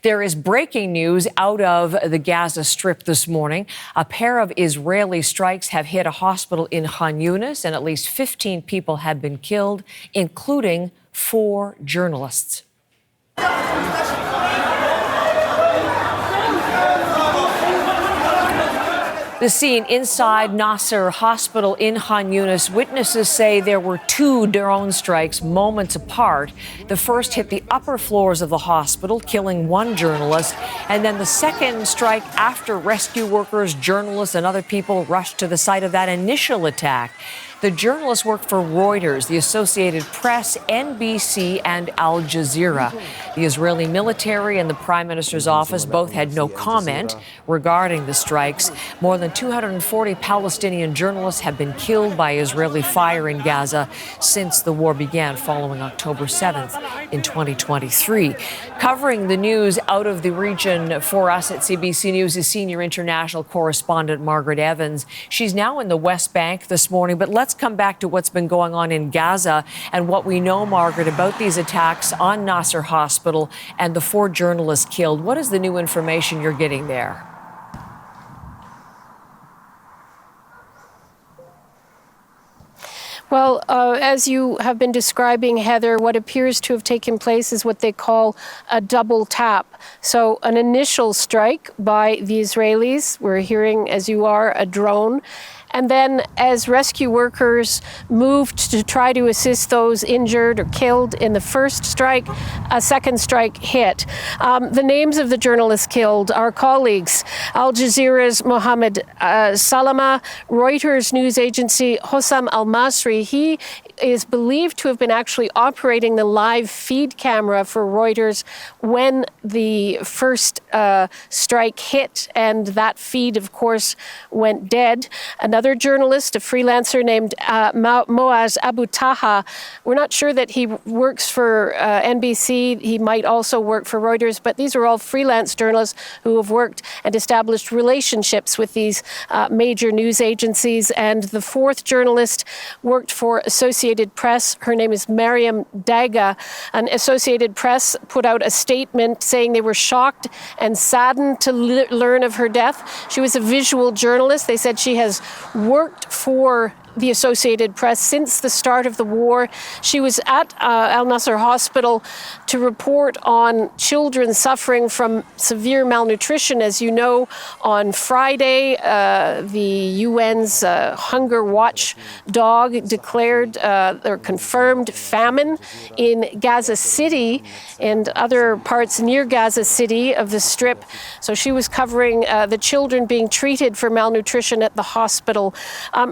There is breaking news out of the Gaza Strip this morning. A pair of Israeli strikes have hit a hospital in Khan Younis, and at least 15 people have been killed, including 4 journalists. The scene inside Nasser Hospital in Khan Younis. Witnesses say there were 2 drone strikes moments apart. The first hit the upper floors of the hospital, killing 1 journalist. And then the second strike after rescue workers, journalists, and other people rushed to the site of that initial attack. The journalists worked for Reuters, the Associated Press, NBC, and Al Jazeera. The Israeli military and the Prime Minister's office both had no comment regarding the strikes. More than 240 Palestinian journalists have been killed by Israeli fire in Gaza since the war began following October 7th in 2023. Covering the news out of the region for us at CBC News is senior international correspondent Margaret Evans. She's now in the West Bank this morning, but let's come back to what's been going on in Gaza and what we know, Margaret, about these attacks on Nasser Hospital and the 4 journalists killed. What is the new information you're getting there? Well, as you have been describing, Heather, what appears to have taken place is what they call a double tap. So an initial strike by the Israelis, we're hearing, as you are, a drone. And then as rescue workers moved to try to assist those injured or killed in the first strike, a second strike hit. The names of the journalists killed are colleagues: Al Jazeera's Mohammed Salama, Reuters news agency Hossam Al-Masri. He is believed to have been actually operating the live feed camera for Reuters when the first strike hit, and that feed, of course, went dead. Another journalist, a freelancer named Moaz Abu Taha. We're not sure that he works for NBC. He might also work for Reuters, but these are all freelance journalists who have worked and established relationships with these major news agencies. And the 4th journalist worked for Associated Press. Her name is Mariam Daga. And Associated Press put out a statement saying they were shocked and saddened to learn of her death. She was a visual journalist. They said she has worked for the Associated Press since the start of the war. She was at Al Nasser Hospital to report on children suffering from severe malnutrition. As you know, on Friday, the UN's Hunger Watch dog declared or confirmed famine in Gaza City and other parts near Gaza City of the Strip. So she was covering the children being treated for malnutrition at the hospital.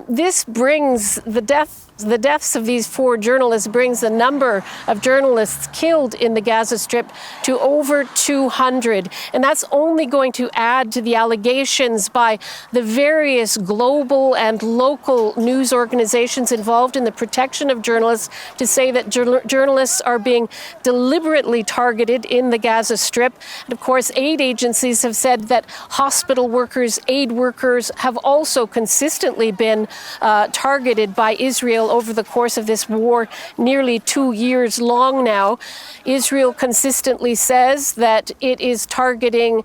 This brings the deaths of these 4 journalists brings the number of journalists killed in the Gaza Strip to over 200. And that's only going to add to the allegations by the various global and local news organizations involved in the protection of journalists to say that journalists are being deliberately targeted in the Gaza Strip. And of course, aid agencies have said that hospital workers, aid workers have also consistently been targeted by Israel over the course of this war, nearly 2 years long now. Israel consistently says that it is targeting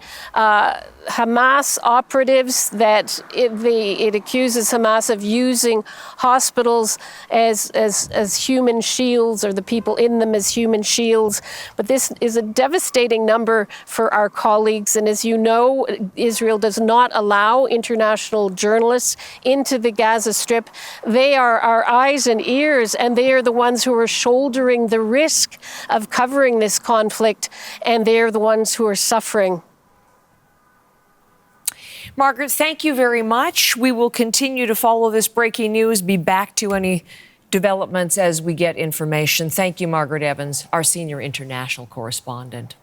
Hamas operatives, that it accuses Hamas of using hospitals as human shields, or the people in them as human shields. But this is a devastating number for our colleagues. And as you know, Israel does not allow international journalists into the Gaza Strip. They are our eyes and ears, and they are the ones who are shouldering the risk of covering this conflict, and they are the ones who are suffering. Margaret, thank you very much. We will continue to follow this breaking news, be back to any developments as we get information. Thank you, Margaret Evans, our senior international correspondent.